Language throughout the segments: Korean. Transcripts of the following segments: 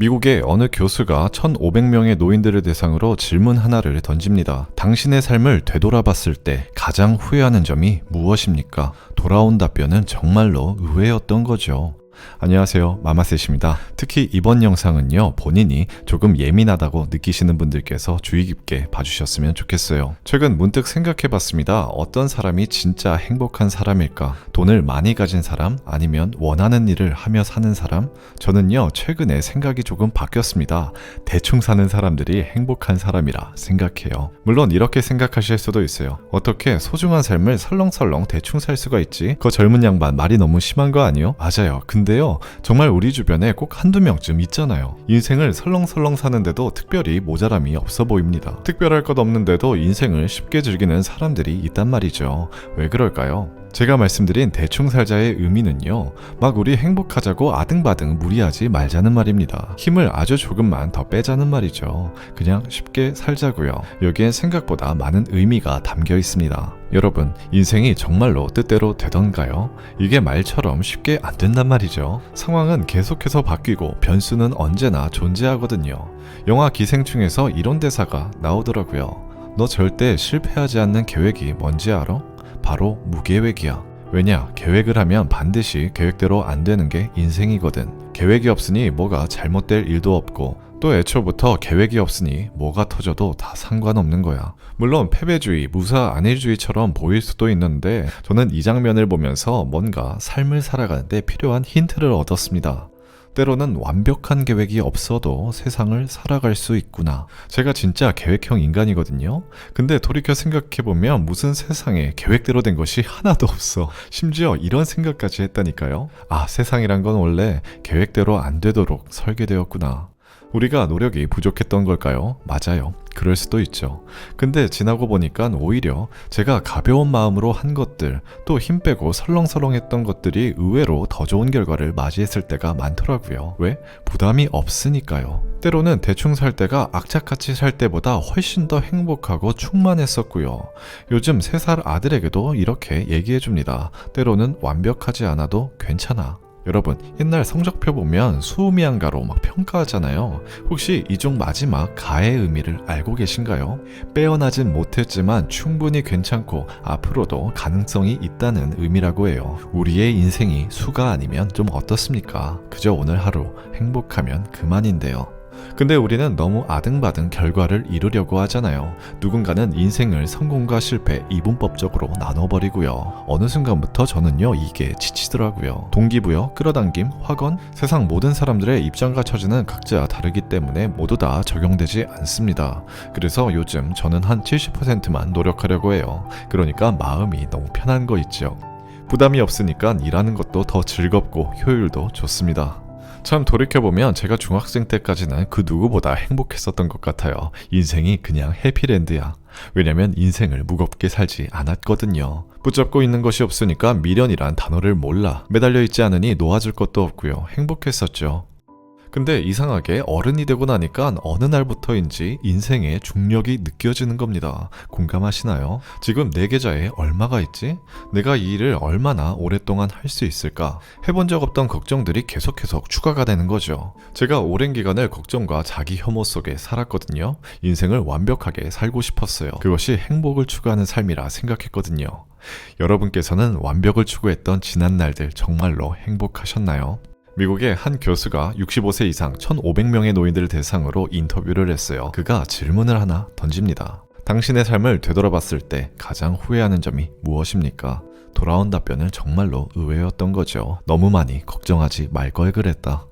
미국의 어느 교수가 1,500명의 노인들을 대상으로 질문 하나를 던집니다. 당신의 삶을 되돌아봤을 때 가장 후회하는 점이 무엇입니까? 돌아온 답변은 정말로 의외였던 거죠. 안녕하세요, 마마셋입니다. 특히 이번 영상은요, 본인이 조금 예민하다고 느끼시는 분들께서 주의 깊게 봐주셨으면 좋겠어요. 최근 문득 생각해봤습니다. 어떤 사람이 진짜 행복한 사람일까? 돈을 많이 가진 사람? 아니면 원하는 일을 하며 사는 사람? 저는요, 최근에 생각이 조금 바뀌었습니다. 대충 사는 사람들이 행복한 사람이라 생각해요. 물론 이렇게 생각하실 수도 있어요. 어떻게 소중한 삶을 설렁설렁 대충 살 수가 있지? 그 젊은 양반 말이 너무 심한 거 아니요? 맞아요. 근데요, 정말 우리 주변에 꼭 한두 명쯤 있잖아요. 인생을 설렁설렁 사는데도 특별히 모자람이 없어 보입니다. 특별할 것 없는데도 인생을 쉽게 즐기는 사람들이 있단 말이죠. 왜 그럴까요? 제가 말씀드린 대충 살자의 의미는요, 막 우리 행복하자고 아등바등 무리하지 말자는 말입니다. 힘을 아주 조금만 더 빼자는 말이죠. 그냥 쉽게 살자고요. 여기엔 생각보다 많은 의미가 담겨 있습니다. 여러분, 인생이 정말로 뜻대로 되던가요? 이게 말처럼 쉽게 안 된단 말이죠. 상황은 계속해서 바뀌고 변수는 언제나 존재하거든요. 영화 기생충에서 이런 대사가 나오더라고요. 너 절대 실패하지 않는 계획이 뭔지 알아? 바로 무계획이야. 왜냐? 계획을 하면 반드시 계획대로 안 되는 게 인생이거든. 계획이 없으니 뭐가 잘못될 일도 없고, 또 애초부터 계획이 없으니 뭐가 터져도 다 상관없는 거야. 물론 패배주의, 무사 안일주의처럼 보일 수도 있는데, 저는 이 장면을 보면서 뭔가 삶을 살아가는데 필요한 힌트를 얻었습니다. 때로는 완벽한 계획이 없어도 세상을 살아갈 수 있구나. 제가 진짜 계획형 인간이거든요. 근데 돌이켜 생각해보면 무슨 세상에 계획대로 된 것이 하나도 없어. 심지어 이런 생각까지 했다니까요. 아, 세상이란 건 원래 계획대로 안 되도록 설계되었구나. 우리가 노력이 부족했던 걸까요? 맞아요. 그럴 수도 있죠. 근데 지나고 보니까 오히려 제가 가벼운 마음으로 한 것들, 또 힘 빼고 설렁설렁했던 것들이 의외로 더 좋은 결과를 맞이했을 때가 많더라고요. 왜? 부담이 없으니까요. 때로는 대충 살 때가 악착같이 살 때보다 훨씬 더 행복하고 충만했었고요. 요즘 3살 아들에게도 이렇게 얘기해줍니다. 때로는 완벽하지 않아도 괜찮아. 여러분, 옛날 성적표 보면 수미양가로 막 평가하잖아요. 혹시 이 중 마지막 가의 의미를 알고 계신가요? 빼어나진 못했지만 충분히 괜찮고 앞으로도 가능성이 있다는 의미라고 해요. 우리의 인생이 수가 아니면 좀 어떻습니까? 그저 오늘 하루 행복하면 그만인데요. 근데 우리는 너무 아등바등 결과를 이루려고 하잖아요. 누군가는 인생을 성공과 실패 이분법적으로 나눠버리고요. 어느 순간부터 저는요, 이게 지치더라고요. 동기부여, 끌어당김, 확언, 세상 모든 사람들의 입장과 처지는 각자 다르기 때문에 모두 다 적용되지 않습니다. 그래서 요즘 저는 한 70%만 노력하려고 해요. 그러니까 마음이 너무 편한 거 있죠. 부담이 없으니까 일하는 것도 더 즐겁고 효율도 좋습니다. 참 돌이켜보면 제가 중학생 때까지는 그 누구보다 행복했었던 것 같아요. 인생이 그냥 해피랜드야. 왜냐면 인생을 무겁게 살지 않았거든요. 붙잡고 있는 것이 없으니까 미련이란 단어를 몰라. 매달려 있지 않으니 놓아줄 것도 없고요. 행복했었죠. 근데 이상하게 어른이 되고 나니까 어느 날부터인지 인생의 중력이 느껴지는 겁니다. 공감하시나요? 지금 내 계좌에 얼마가 있지? 내가 이 일을 얼마나 오랫동안 할 수 있을까? 해본 적 없던 걱정들이 계속 추가가 되는 거죠. 제가 오랜 기간을 걱정과 자기 혐오 속에 살았거든요. 인생을 완벽하게 살고 싶었어요. 그것이 행복을 추구하는 삶이라 생각했거든요. 여러분께서는 완벽을 추구했던 지난 날들 정말로 행복하셨나요? 미국의 한 교수가 65세 이상 1,500명의 노인들을 대상으로 인터뷰를 했어요. 그가 질문을 하나 던집니다. 당신의 삶을 되돌아봤을 때 가장 후회하는 점이 무엇입니까? 돌아온 답변은 정말로 의외였던 거죠. 너무 많이 걱정하지 말 걸 그랬다.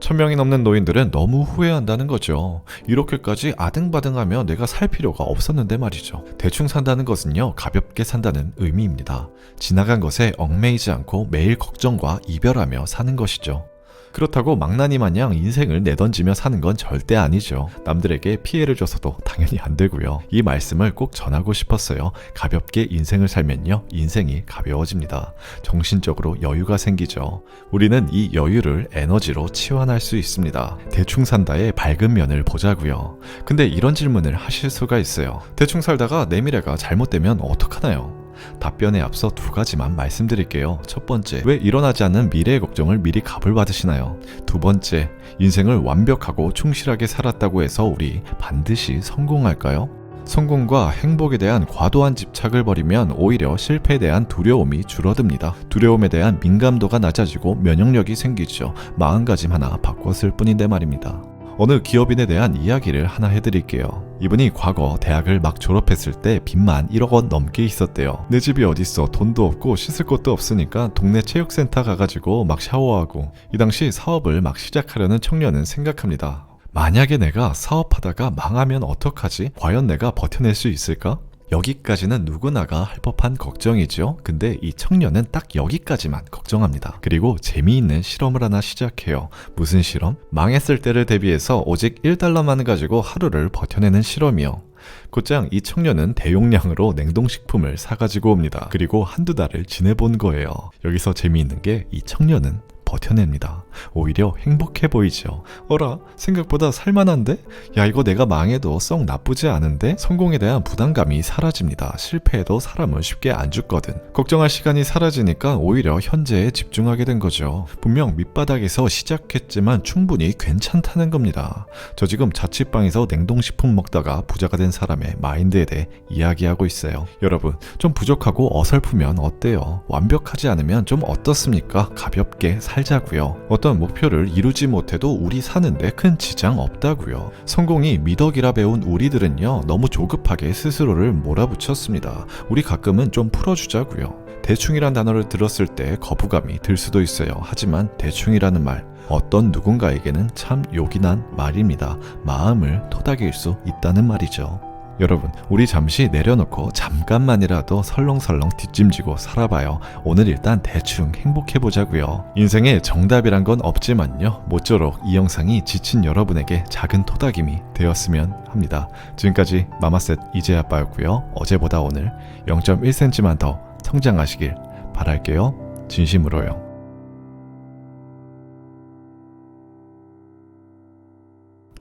1,000명이 넘는 노인들은 너무 후회한다는 거죠. 이렇게까지 아등바등하며 내가 살 필요가 없었는데 말이죠. 대충 산다는 것은요, 가볍게 산다는 의미입니다. 지나간 것에 얽매이지 않고 매일 걱정과 이별하며 사는 것이죠. 그렇다고 망나니 마냥 인생을 내던지며 사는 건 절대 아니죠. 남들에게 피해를 줘서도 당연히 안 되고요. 이 말씀을 꼭 전하고 싶었어요. 가볍게 인생을 살면요, 인생이 가벼워집니다. 정신적으로 여유가 생기죠. 우리는 이 여유를 에너지로 치환할 수 있습니다. 대충 산다의 밝은 면을 보자고요. 근데 이런 질문을 하실 수가 있어요. 대충 살다가 내 미래가 잘못되면 어떡하나요? 답변에 앞서 두 가지만 말씀드릴게요. 첫 번째, 왜 일어나지 않는 미래의 걱정을 미리 갑을 받으시나요? 두 번째, 인생을 완벽하고 충실하게 살았다고 해서 우리 반드시 성공할까요? 성공과 행복에 대한 과도한 집착을 버리면 오히려 실패에 대한 두려움이 줄어듭니다. 두려움에 대한 민감도가 낮아지고 면역력이 생기죠. 마음가짐 하나 바꿨을 뿐인데 말입니다. 어느 기업인에 대한 이야기를 하나 해드릴게요. 이분이 과거 대학을 막 졸업했을 때 빚만 1억 원 넘게 있었대요. 내 집이 어딨어, 돈도 없고 씻을 것도 없으니까 동네 체육센터 가가지고 막 샤워하고. 이 당시 사업을 막 시작하려는 청년은 생각합니다. 만약에 내가 사업하다가 망하면 어떡하지? 과연 내가 버텨낼 수 있을까? 여기까지는 누구나가 할 법한 걱정이죠. 근데 이 청년은 딱 여기까지만 걱정합니다. 그리고 재미있는 실험을 하나 시작해요. 무슨 실험? 망했을 때를 대비해서 오직 1달러만 가지고 하루를 버텨내는 실험이요. 곧장 이 청년은 대용량으로 냉동식품을 사가지고 옵니다. 그리고 한두 달을 지내본 거예요. 여기서 재미있는 게 이 청년은 버텨냅니다. 오히려 행복해 보이죠. 어라? 생각보다 살만한데? 야, 이거 내가 망해도 썩 나쁘지 않은데? 성공에 대한 부담감이 사라집니다. 실패해도 사람은 쉽게 안 죽거든. 걱정할 시간이 사라지니까 오히려 현재에 집중하게 된 거죠. 분명 밑바닥에서 시작했지만 충분히 괜찮다는 겁니다. 저 지금 자취방에서 냉동식품 먹다가 부자가 된 사람의 마인드에 대해 이야기하고 있어요. 여러분, 좀 부족하고 어설프면 어때요? 완벽하지 않으면 좀 어떻습니까? 가볍게 살자고요. 어떤 목표를 이루지 못해도 우리 사는데 큰 지장 없다고요. 성공이 미덕이라 배운 우리들은요, 너무 조급하게 스스로를 몰아붙였습니다. 우리 가끔은 좀 풀어주자고요. 대충이란 단어를 들었을 때 거부감이 들 수도 있어요. 하지만 대충이라는 말, 어떤 누군가에게는 참 요긴한 말입니다. 마음을 토닥일 수 있다는 말이죠. 여러분, 우리 잠시 내려놓고 잠깐만이라도 설렁설렁 뒷짐지고 살아봐요. 오늘 일단 대충 행복해보자고요. 인생에 정답이란 건 없지만요, 모쪼록 이 영상이 지친 여러분에게 작은 토닥임이 되었으면 합니다. 지금까지 마마셋 이재아빠였고요. 어제보다 오늘 0.1cm만 더 성장하시길 바랄게요. 진심으로요.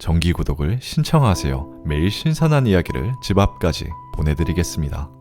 정기 구독을 신청하세요. 매일 신선한 이야기를 집 앞까지 보내드리겠습니다.